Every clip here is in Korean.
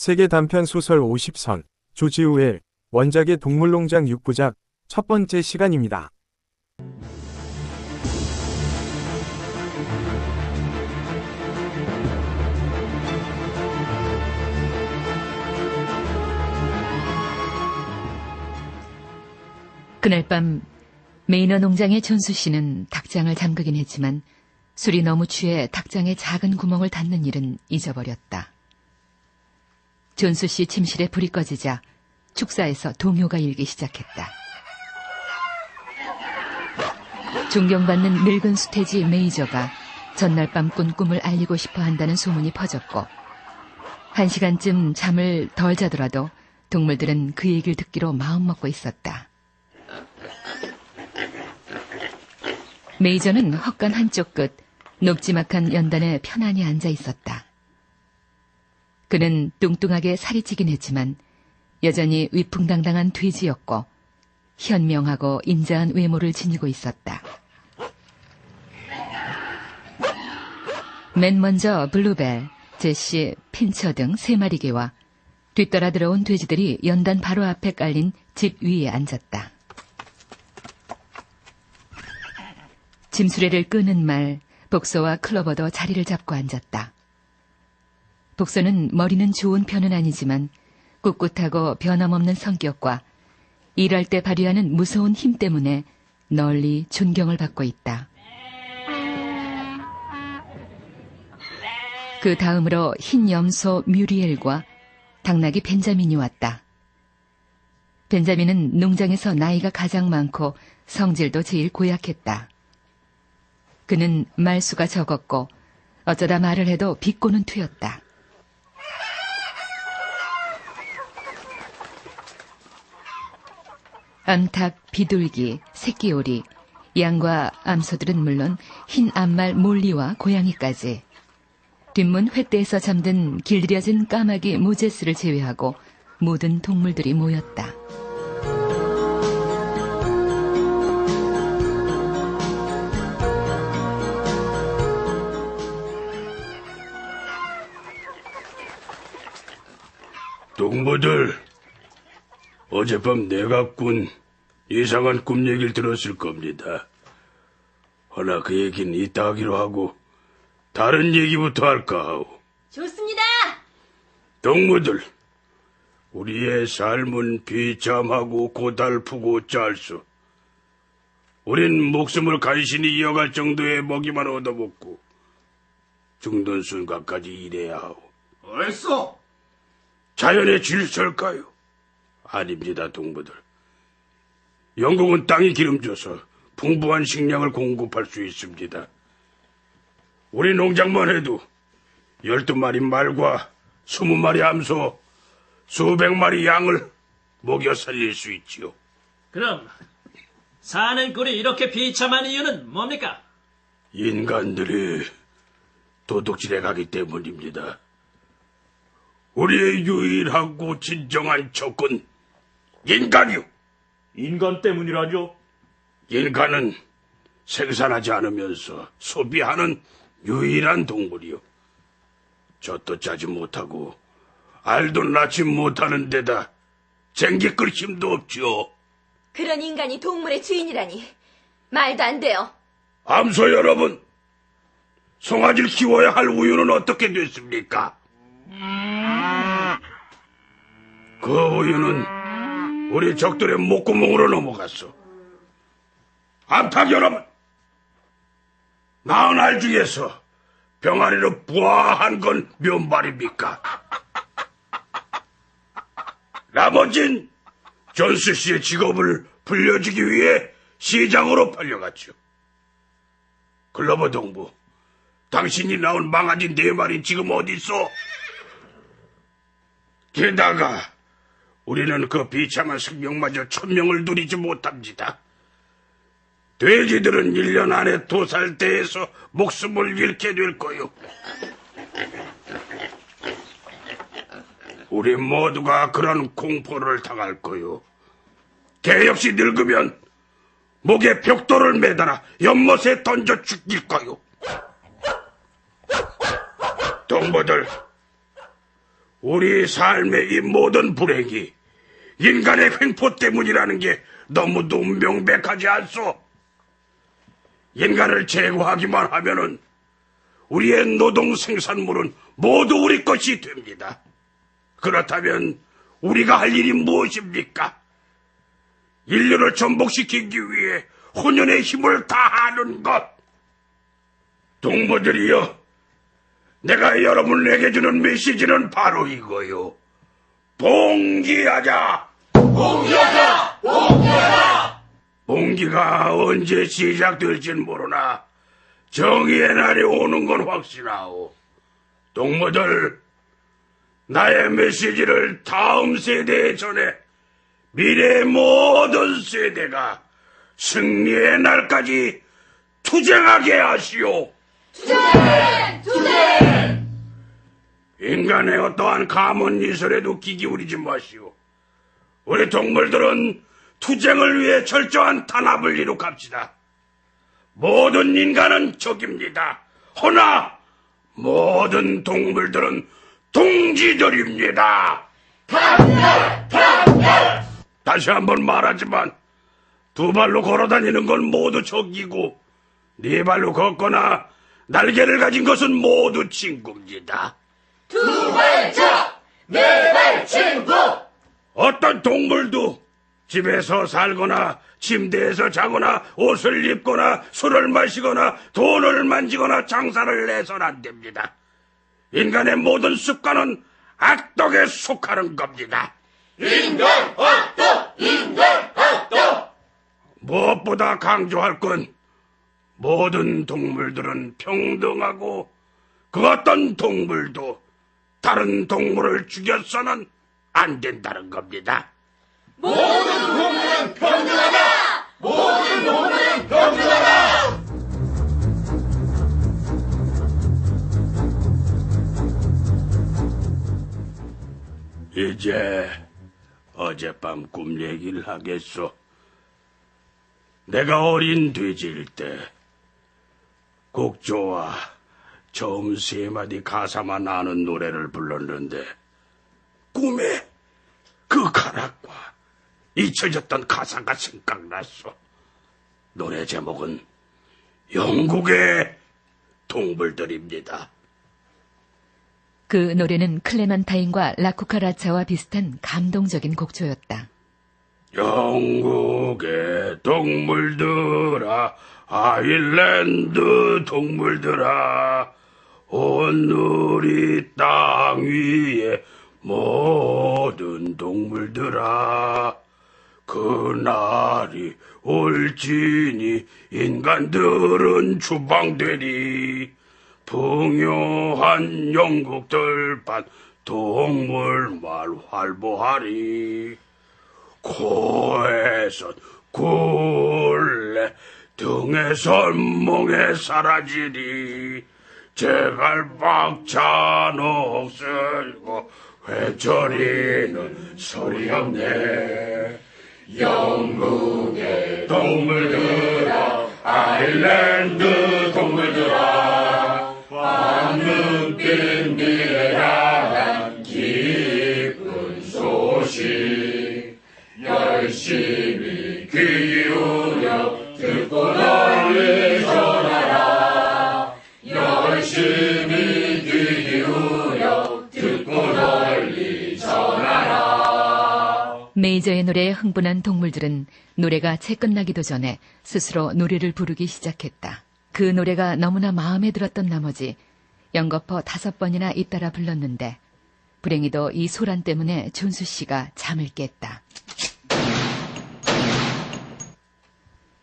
세계 단편 소설 50선, 조지 오웰, 원작의 동물농장 6부작, 첫 번째 시간입니다. 그날 밤 메이너 농장의 존수 씨는 닭장을 잠그긴 했지만 술이 너무 취해 닭장에 작은 구멍을 닫는 일은 잊어버렸다. 존수 씨 침실에 불이 꺼지자 축사에서 동요가 일기 시작했다. 존경받는 늙은 수태지 메이저가 전날 밤 꾼 꿈을 알리고 싶어 한다는 소문이 퍼졌고 1시간쯤 잠을 덜 자더라도 동물들은 그 얘기를 듣기로 마음먹고 있었다. 메이저는 헛간 한쪽 끝 녹지막한 연단에 편안히 앉아 있었다. 그는 뚱뚱하게 살이 찌긴 했지만 여전히 위풍당당한 돼지였고 현명하고 인자한 외모를 지니고 있었다. 맨 먼저 블루벨, 제시, 핀처 등 3마리 개와 뒤따라 들어온 돼지들이 연단 바로 앞에 깔린 집 위에 앉았다. 짐수레를 끄는 말, 복서와 클로버도 자리를 잡고 앉았다. 복서는 머리는 좋은 편은 아니지만 꿋꿋하고 변함없는 성격과 일할 때 발휘하는 무서운 힘 때문에 널리 존경을 받고 있다. 그 다음으로 흰 염소 뮤리엘과 당나귀 벤자민이 왔다. 벤자민은 농장에서 나이가 가장 많고 성질도 제일 고약했다. 그는 말수가 적었고 어쩌다 말을 해도 비꼬는 투였다. 암탉, 비둘기, 새끼오리, 양과 암소들은 물론 흰 암말 몰리와 고양이까지 뒷문 횃대에서 잠든 길들여진 까마귀 모제스를 제외하고 모든 동물들이 모였다. 동무들, 어젯밤 내가 꾼 이상한 꿈 얘기를 들었을 겁니다. 허나 그 얘기는 이따 하기로 하고 다른 얘기부터 할까 하오. 좋습니다. 동무들, 우리의 삶은 비참하고 고달프고 짤수. 우린 목숨을 간신히 이어갈 정도의 먹이만 얻어먹고 죽는 순간까지 일해야 하오. 얼쏘! 자연의 질서일까요? 아닙니다, 동무들. 영국은 땅이 기름져서 풍부한 식량을 공급할 수 있습니다. 우리 농장만 해도 12마리 말과 20마리 암소, 수백 마리 양을 먹여 살릴 수 있지요. 그럼 사는 꼴이 이렇게 비참한 이유는 뭡니까? 인간들이 도둑질해 가기 때문입니다. 우리의 유일하고 진정한 적은 인간이요. 인간 때문이라죠. 인간은 생산하지 않으면서 소비하는 유일한 동물이요. 젖도 짜지 못하고 알도 낳지 못하는 데다 쟁기 끌 힘도 없지요. 그런 인간이 동물의 주인이라니 말도 안 돼요. 암소 여러분, 송아지를 키워야 할 우유는 어떻게 됐습니까? 그 우유는 우리 적들의 목구멍으로 넘어갔어. 암탉 여러분, 낳은 알 중에서 병아리로 부화한 건 몇 마리입니까? 나머진 존스 씨의 직업을 불려주기 위해 시장으로 팔려갔죠. 글로버 동부, 당신이 낳은 망아지 4마리 지금 어디 있어? 게다가 우리는 그 비참한 생명마저 1000명을 누리지 못합니다. 돼지들은 1년 안에 도살대에서 목숨을 잃게 될 거요. 우리 모두가 그런 공포를 당할 거요. 개 역시 늙으면 목에 벽돌을 매달아 연못에 던져 죽일 거요. 동무들, 우리 삶의 이 모든 불행이 인간의 횡포 때문이라는 게 너무도 명백하지 않소? 인간을 제거하기만 하면은 우리의 노동 생산물은 모두 우리 것이 됩니다. 그렇다면 우리가 할 일이 무엇입니까? 인류를 전복시키기 위해 혼연의 힘을 다하는 것. 동무들이여, 내가 여러분에게 주는 메시지는 바로 이거요. 봉기하자! 봉기하자! 봉기하자! 봉기가 언제 시작될진 모르나 정의의 날이 오는 건 확신하오. 동무들, 나의 메시지를 다음 세대에 전해 미래의 모든 세대가 승리의 날까지 투쟁하게 하시오. 투쟁! 투쟁! 인간의 어떠한 가문 이설에도 귀 기울이지 마시오. 우리 동물들은 투쟁을 위해 철저한 단합을 이룩합시다. 모든 인간은 적입니다. 허나 모든 동물들은 동지들입니다. 다시 한번 말하지만 두 발로 걸어다니는 건 모두 적이고 네 발로 걷거나 날개를 가진 것은 모두 친구입니다. 두 발 적, 네 발 친구. 어떤 동물도 집에서 살거나 침대에서 자거나 옷을 입거나 술을 마시거나 돈을 만지거나 장사를 해서는 안 됩니다. 인간의 모든 습관은 악덕에 속하는 겁니다. 인간 악덕, 인간 악덕. 무엇보다 강조할 건 모든 동물들은 평등하고 그 어떤 동물도 다른 동물을 죽여서는 안 된다는 겁니다. 모든 동물은 평등하다. 모든 동물은 평등하다. 이제 어젯밤 꿈 얘기를 하겠소. 내가 어린 돼지일 때 곡조와 처음 세 마디 가사만 아는 노래를 불렀는데 꿈에 그 가락과 잊혀졌던 가사가 생각났소. 노래 제목은 영국의 동물들입니다. 그 노래는 클레멘타인과 라쿠카라차와 비슷한 감동적인 곡조였다. 영국의 동물들아, 아일랜드 동물들아, 온 우리 땅 위에 모든 동물들아, 그날이 올지니 인간들은 추방되리. 풍요한 영국 들판 동물말 활보하리. 코에선 굴레 등에선 멍에 사라지리. 제갈박찬 없을고 회초리는 소리 없네. 영국의 동물들아, 아일랜드 동물들아, 황금빛 미래 향한 기쁜 소식 열심히 귀 기울여 듣고 널리 전하라. 열심히 귀 기울여 듣고 널리 전하라. 메이저의 노래에 흥분한 동물들은 노래가 채 끝나기도 전에 스스로 노래를 부르기 시작했다. 그 노래가 너무나 마음에 들었던 나머지 연거푸 5번이나 잇따라 불렀는데 불행히도 이 소란 때문에 존수 씨가 잠을 깼다.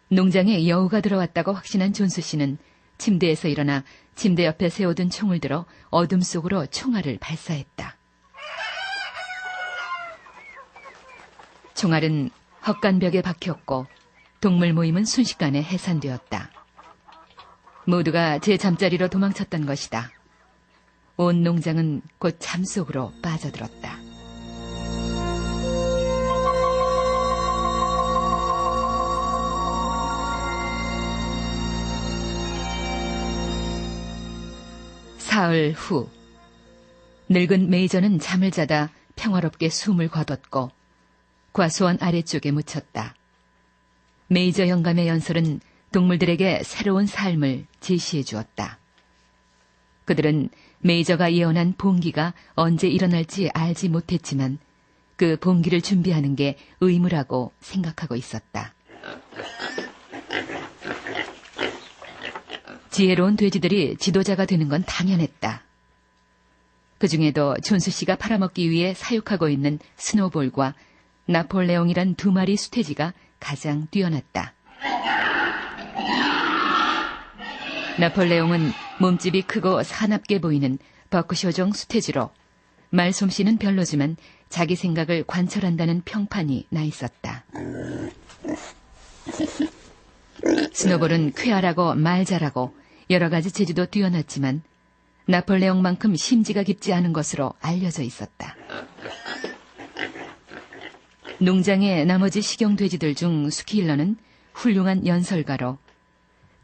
농장에 여우가 들어왔다고 확신한 존수 씨는 침대에서 일어나 침대 옆에 세워둔 총을 들어 어둠 속으로 총알을 발사했다. 총알은 헛간벽에 박혔고 동물 모임은 순식간에 해산되었다. 모두가 제 잠자리로 도망쳤던 것이다. 온 농장은 곧 잠속으로 빠져들었다. 사흘 후 늙은 메이저는 잠을 자다 평화롭게 숨을 거뒀고 과수원 아래쪽에 묻혔다. 메이저 영감의 연설은 동물들에게 새로운 삶을 제시해 주었다. 그들은 메이저가 예언한 봉기가 언제 일어날지 알지 못했지만 그 봉기를 준비하는 게 의무라고 생각하고 있었다. 지혜로운 돼지들이 지도자가 되는 건 당연했다. 그 중에도 존수 씨가 팔아먹기 위해 사육하고 있는 스노볼과 나폴레옹이란 2마리 수태지가 가장 뛰어났다. 나폴레옹은 몸집이 크고 사납게 보이는 버크셔종 수태지로 말솜씨는 별로지만 자기 생각을 관철한다는 평판이 나 있었다. 스노볼은 쾌활하고 말 잘하고 여러 가지 재주도 뛰어났지만 나폴레옹만큼 심지가 깊지 않은 것으로 알려져 있었다. 농장의 나머지 식용돼지들 중 스킬러는 훌륭한 연설가로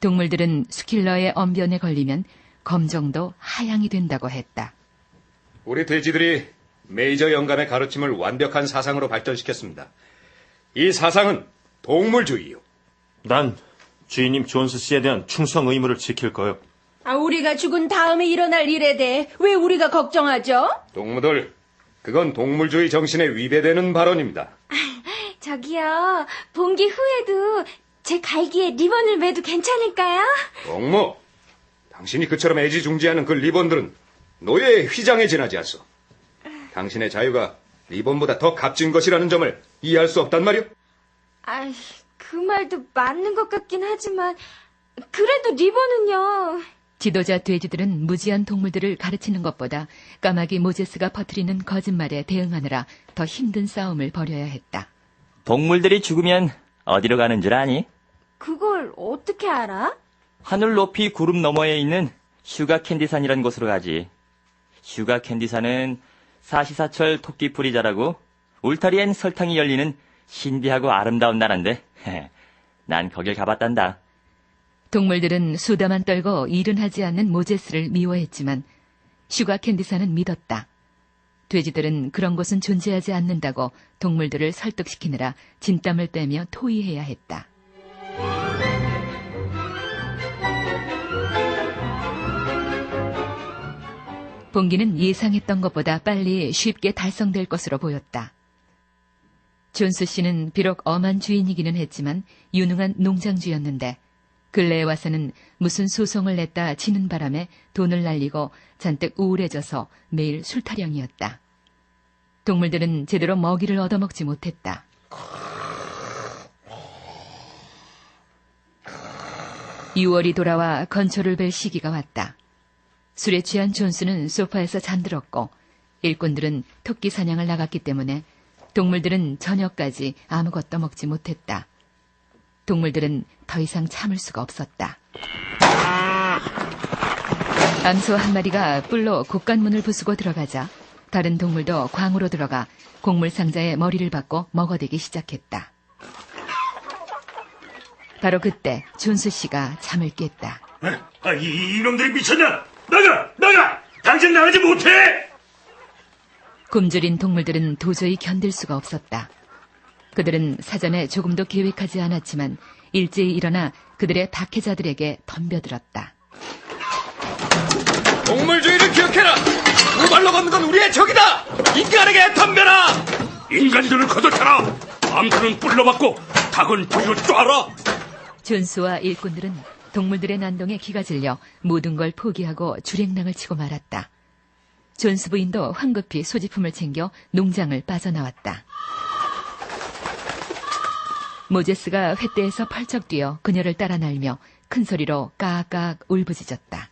동물들은 스킬러의 언변에 걸리면 검정도 하양이 된다고 했다. 우리 돼지들이 메이저 영감의 가르침을 완벽한 사상으로 발전시켰습니다. 이 사상은 동물주의요. 난 주인님 존스 씨에 대한 충성 의무를 지킬 거요. 우리가 죽은 다음에 일어날 일에 대해 왜 우리가 걱정하죠? 동무들, 그건 동물주의 정신에 위배되는 발언입니다. 저기요, 봉기 후에도 제 갈기에 리본을 매도 괜찮을까요? 동무, 당신이 그처럼 애지중지하는 그 리본들은 노예의 휘장에 지나지 않소. 당신의 자유가 리본보다 더 값진 것이라는 점을 이해할 수 없단 말이오? 그 말도 맞는 것 같긴 하지만 그래도 리본은요. 지도자 돼지들은 무지한 동물들을 가르치는 것보다 까마귀 모제스가 퍼뜨리는 거짓말에 대응하느라 더 힘든 싸움을 벌여야 했다. 동물들이 죽으면 어디로 가는 줄 아니? 그걸 어떻게 알아? 하늘 높이 구름 너머에 있는 슈가 캔디산이란 곳으로 가지. 슈가 캔디산은 사시사철 토끼풀이 자라고 울타리엔 설탕이 열리는 신비하고 아름다운 나라인데 난 거길 가봤단다. 동물들은 수다만 떨고 일은 하지 않는 모제스를 미워했지만 슈가 캔디사는 믿었다. 돼지들은 그런 곳은 존재하지 않는다고 동물들을 설득시키느라 진땀을 빼며 토의해야 했다. 봉기는 예상했던 것보다 빨리 쉽게 달성될 것으로 보였다. 존스 씨는 비록 엄한 주인이기는 했지만 유능한 농장주였는데 근래에 와서는 무슨 소송을 냈다 지는 바람에 돈을 날리고 잔뜩 우울해져서 매일 술타령이었다. 동물들은 제대로 먹이를 얻어먹지 못했다. 6월이 돌아와 건초를 벨 시기가 왔다. 술에 취한 존스는 소파에서 잠들었고 일꾼들은 토끼 사냥을 나갔기 때문에 동물들은 저녁까지 아무것도 먹지 못했다. 동물들은 더 이상 참을 수가 없었다. 암소 한 마리가 뿔로 곡간문을 부수고 들어가자 다른 동물도 광으로 들어가 곡물 상자에 머리를 박고 먹어대기 시작했다. 바로 그때 존스 씨가 잠을 깼다. 이놈들이 미쳤나? 나가! 당장 나가지 못해! 굶주린 동물들은 도저히 견딜 수가 없었다. 그들은 사전에 조금도 계획하지 않았지만 일제히 일어나 그들의 박해자들에게 덤벼들었다. 동물주의를 기억해라! 두 발로 걷는 건 우리의 적이다! 인간에게 덤벼라! 인간들을 걷어차라! 암수는 뿔로 받고 닭은 뒤로 쏴라! 존스와 일꾼들은 동물들의 난동에 기가 질려 모든 걸 포기하고 주랭랑을 치고 말았다. 존스 부인도 황급히 소지품을 챙겨 농장을 빠져나왔다. 모제스가 횃대에서 펄쩍 뛰어 그녀를 따라 날며 큰 소리로 까악 울부짖었다.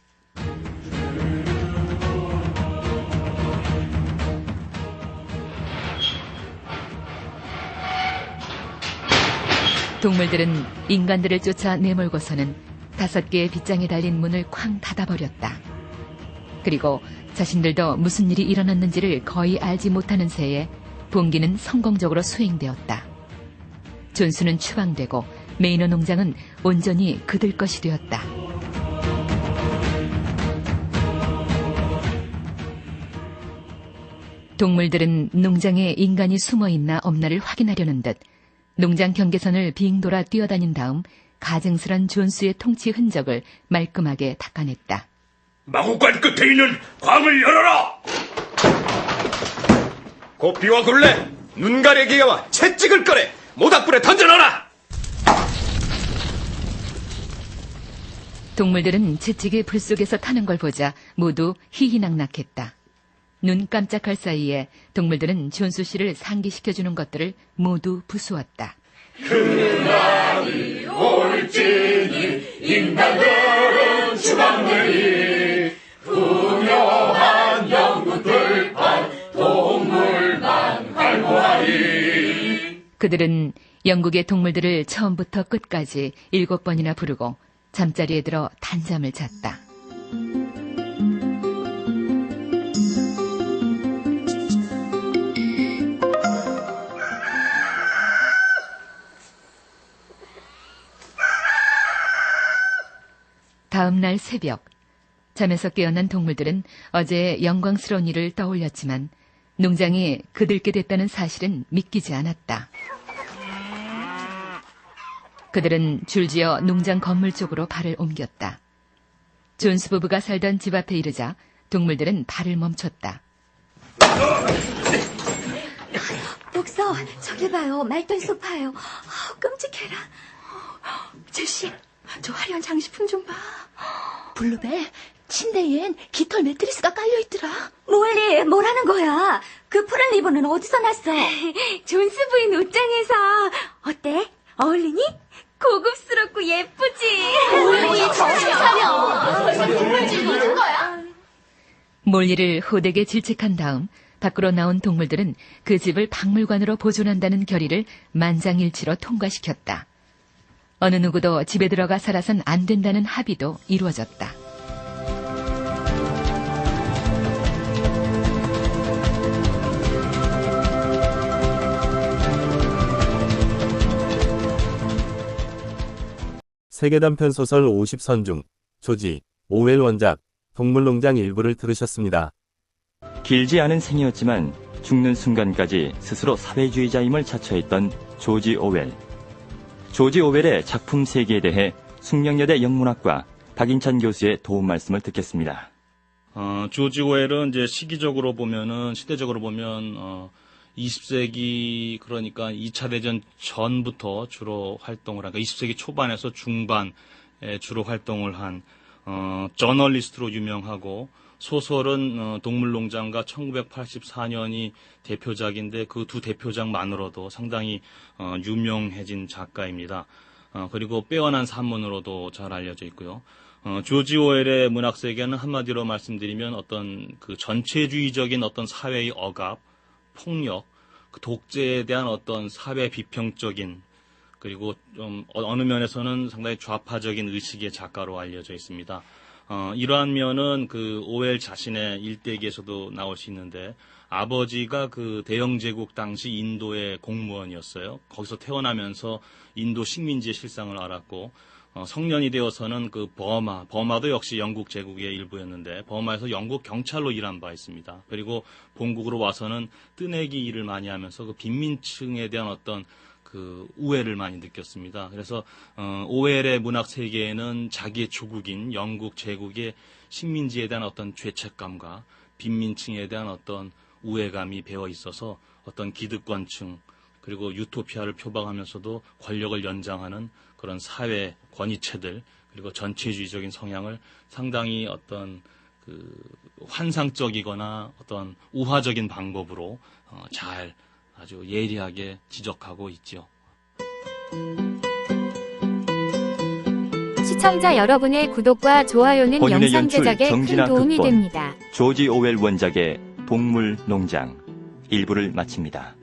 동물들은 인간들을 쫓아 내몰고서는 5개의 빗장에 달린 문을 쾅 닫아버렸다. 그리고 자신들도 무슨 일이 일어났는지를 거의 알지 못하는 새에 봉기는 성공적으로 수행되었다. 존수는 추방되고 메이너 농장은 온전히 그들 것이 되었다. 동물들은 농장에 인간이 숨어 있나 없나를 확인하려는 듯 농장 경계선을 빙 돌아 뛰어다닌 다음 가증스런 존스의 통치 흔적을 말끔하게 닦아냈다. 마구간 끝에 있는 광을 열어라! 고삐와 굴레, 눈가래기와 채찍을 꺼내 모닥불에 던져넣어라! 동물들은 채찍이 불 속에서 타는 걸 보자 모두 희희낙낙했다. 눈 깜짝할 사이에 동물들은 존수 씨를 상기시켜주는 것들을 모두 부수었다. 그날이 올지니 인간들은 주방들이 분명한 영구 들판 동물만 갈구하리. 그들은 영국의 동물들을 처음부터 끝까지 7번이나 부르고 잠자리에 들어 단잠을 잤다. 다음 날 새벽, 잠에서 깨어난 동물들은 어제의 영광스러운 일을 떠올렸지만 농장이 그들께 됐다는 사실은 믿기지 않았다. 그들은 줄지어 농장 건물 쪽으로 발을 옮겼다. 존스 부부가 살던 집 앞에 이르자 동물들은 발을 멈췄다. 복서, 저기 봐요. 말던 소파요. 끔찍해라. 제시, 저 화려한 장식품 좀 봐. 블루벨, 침대엔 깃털 매트리스가 깔려있더라. 몰리, 뭐라는 거야? 그 푸른 리본은 어디서 났어? 존스 부인 옷장에서. 어때? 어울리니? 고급스럽고 예쁘지? 몰리, 정신 차려. 동물질 거야. 몰리를 호되게 질책한 다음 밖으로 나온 동물들은 그 집을 박물관으로 보존한다는 결의를 만장일치로 통과시켰다. 어느 누구도 집에 들어가 살아선 안 된다는 합의도 이루어졌다. 세계 단편 소설 50선 중 조지 오웰 원작 동물농장 일부를 들으셨습니다. 길지 않은 생이었지만 죽는 순간까지 스스로 사회주의자임을 자처했던 조지 오웰. 조지 오웰의 작품 세계에 대해 숙명여대 영문학과 박인찬 교수의 도움 말씀을 듣겠습니다. 조지 오웰은 이제 시대적으로 보면 20세기 그러니까 2차 대전 전부터 주로 활동을 한, 그러니까 20세기 초반에서 중반에 주로 활동을 한 저널리스트로 유명하고, 소설은 동물농장과 1984년이 대표작인데 그 두 대표작만으로도 상당히 유명해진 작가입니다. 그리고 빼어난 산문으로도 잘 알려져 있고요. 조지 오웰의 문학 세계는 한마디로 말씀드리면 어떤 그 전체주의적인 어떤 사회의 억압, 폭력, 그 독재에 대한 어떤 사회 비평적인, 그리고 좀 어느 면에서는 상당히 좌파적인 의식의 작가로 알려져 있습니다. 이러한 면은 그 오웰 자신의 일대기에서도 나올 수 있는데, 아버지가 그 대영제국 당시 인도의 공무원이었어요. 거기서 태어나면서 인도 식민지의 실상을 알았고, 성년이 되어서는 그 버마도 역시 영국 제국의 일부였는데 버마에서 영국 경찰로 일한 바 있습니다. 그리고 본국으로 와서는 뜨내기 일을 많이 하면서 그 빈민층에 대한 어떤 그 우애를 많이 느꼈습니다. 그래서 오웰의 문학 세계에는 자기의 조국인 영국 제국의 식민지에 대한 어떤 죄책감과 빈민층에 대한 어떤 우애감이 배어 있어서 어떤 기득권층 그리고 유토피아를 표방하면서도 권력을 연장하는 그런 사회 권위체들, 그리고 전체주의적인 성향을 상당히 어떤 그 환상적이거나 어떤 우화적인 방법으로 잘 아주 예리하게 지적하고 있죠. 시청자 여러분의 구독과 좋아요는 본인의 영상 연출, 제작에 큰 정진아 도움이 극본, 됩니다. 조지 오웰 원작의 동물농장 일부를 마칩니다.